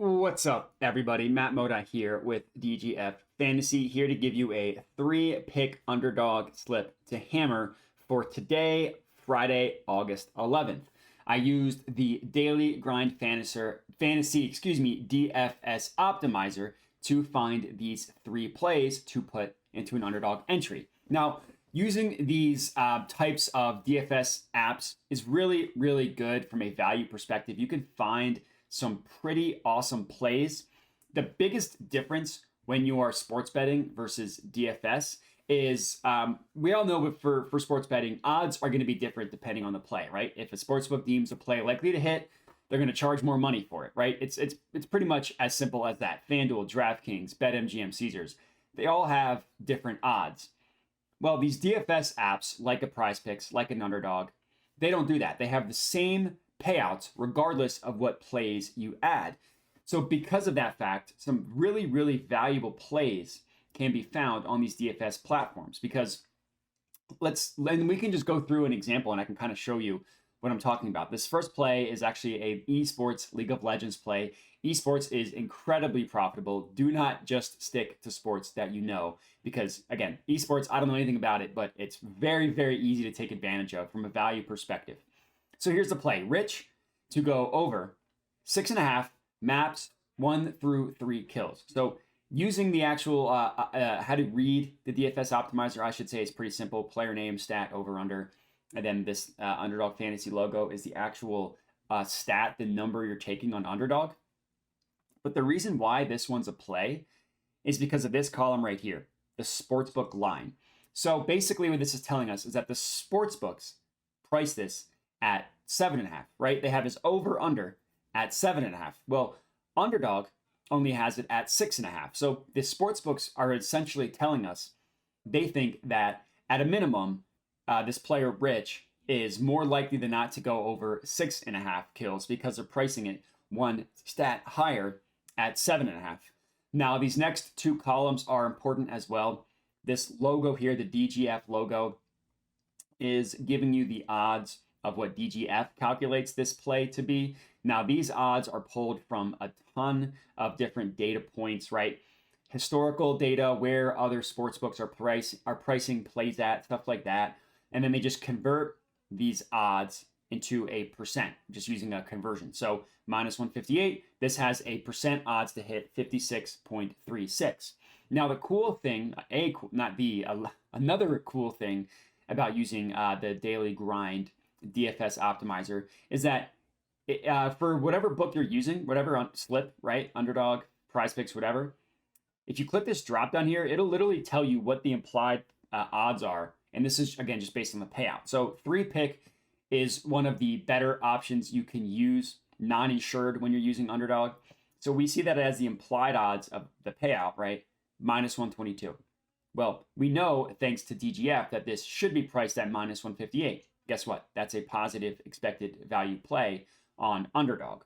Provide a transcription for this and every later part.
What's up, everybody? Matt Moda here with DGF Fantasy, here to give you a 3-pick underdog slip to hammer for today, Friday, August 11th. I used the Daily Grind Fantasy, DFS Optimizer to find these 3 plays to put into an underdog entry. Now, using these types of DFS apps is really, really good from a value perspective. You can find some pretty awesome plays. The biggest difference when you are sports betting versus DFS is we all know for sports betting, odds are going to be different depending on the play, right? If a sportsbook deems a play likely to hit, they're going to charge more money for it, right? It's pretty much as simple as that. FanDuel, DraftKings, BetMGM, Caesars, they all have different odds. Well, these DFS apps, like a Prizepicks, like an Underdog, they don't do that. They have the same payouts regardless of what plays you add. So because of that fact, some really, really valuable plays can be found on these DFS platforms. Because we can just go through an example and I can kind of show you what I'm talking about. This first play is actually a esports League of Legends play. Esports is incredibly profitable. Do not just stick to sports that you know, because again, esports, I don't know anything about it, but it's very, very easy to take advantage of from a value perspective. So here's the play. Rich to go over 6.5 maps 1 through 3 kills. So using the actual how to read the DFS optimizer, I should say, is pretty simple. Player name, stat, over, under. And then this Underdog Fantasy logo is the actual stat, the number you're taking on Underdog. But the reason why this one's a play is because of this column right here, the sportsbook line. So basically what this is telling us is that the sportsbooks price this at 7.5, right? They have his over under at 7.5. Well, Underdog only has it at 6.5. So the sports books are essentially telling us they think that at a minimum, this player Rich is more likely than not to go over 6.5 kills because they're pricing it one stat higher at 7.5. Now, these next 2 columns are important as well. This logo here, the DGF logo, is giving you the odds of what DGF calculates this play to be. Now, these odds are pulled from a ton of different data points, right? Historical data, where other sportsbooks are pricing plays at, stuff like that. And then they just convert these odds into a percent, just using a conversion. So minus 158, this has a percent odds to hit 56.36. Now, the cool thing, another cool thing about using the Daily Grind DFS optimizer is that for whatever book you're using, whatever slip, right? Underdog, Prizepicks, whatever. If you click this drop down here, it'll literally tell you what the implied odds are. And this is, again, just based on the payout. So 3-pick is one of the better options you can use non-insured when you're using Underdog. So we see that as the implied odds of the payout, right? Minus 122. Well, we know, thanks to DGF, that this should be priced at minus 158. Guess what? That's a positive expected value play on Underdog.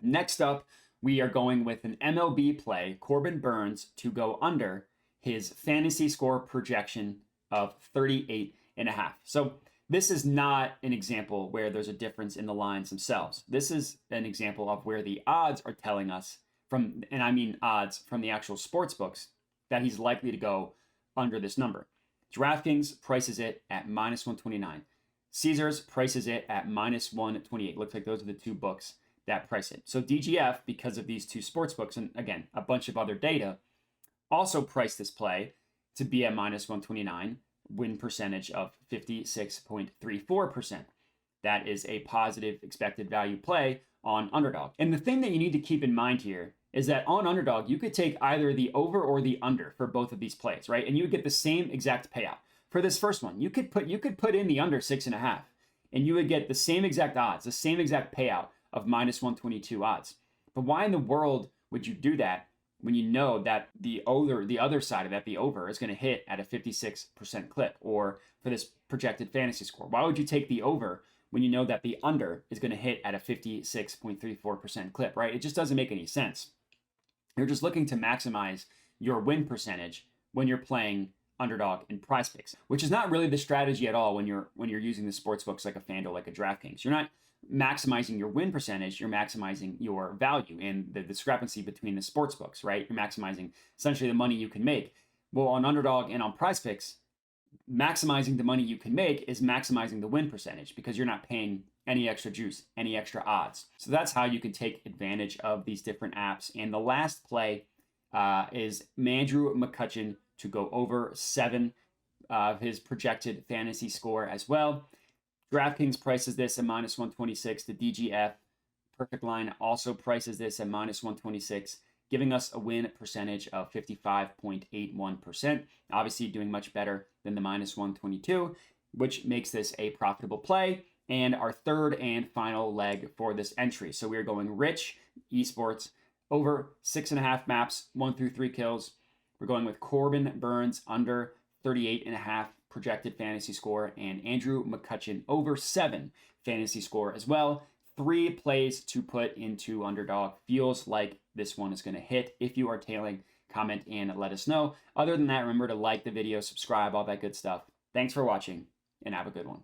Next up, we are going with an MLB play, Corbin Burnes, to go under his fantasy score projection of 38.5. So this is not an example where there's a difference in the lines themselves. This is an example of where the odds are telling us from, and I mean odds from the actual sports books, that he's likely to go under this number. DraftKings prices it at minus 129. Caesars prices it at minus 128. Looks like those are the 2 books that price it. So DGF, because of these 2 sports books, and again, a bunch of other data, also priced this play to be at minus 129, win percentage of 56.34%. That is a positive expected value play on Underdog. And the thing that you need to keep in mind here is that on Underdog, you could take either the over or the under for both of these plays, right? And you would get the same exact payout. For this first one, you could put in the under 6.5, and you would get the same exact odds, the same exact payout of minus 122 odds. But why in the world would you do that when you know that the other side of that, the over, is going to hit at a 56% clip, or for this projected fantasy score? Why would you take the over when you know that the under is going to hit at a 56.34% clip, right? It just doesn't make any sense. You're just looking to maximize your win percentage when you're playing Underdog and Prizepicks, which is not really the strategy at all when you're using the sports books like a FanDuel, like a DraftKings. You're not maximizing your win percentage, you're maximizing your value and the discrepancy between the sports books, right? You're maximizing essentially the money you can make. Well, on Underdog and on Prizepicks, maximizing the money you can make is maximizing the win percentage because you're not paying any extra juice, any extra odds. So that's how you can take advantage of these different apps. And the last play is Andrew McCutchen to go over 7 of his projected fantasy score as well. DraftKings prices this at minus 126. The DGF Perfect Line also prices this at minus 126, giving us a win percentage of 55.81%. Obviously doing much better than the minus 122, which makes this a profitable play. And our third and final leg for this entry. So we're going Rich Esports over 6.5 maps, 1 through 3 kills. We're going with Corbin Burns under 38.5 projected fantasy score, and Andrew McCutchen over 7 fantasy score as well. 3 plays to put into Underdog. Feels like this one is going to hit. If you are tailing, comment and let us know. Other than that, remember to like the video, subscribe, all that good stuff. Thanks for watching, and have a good one.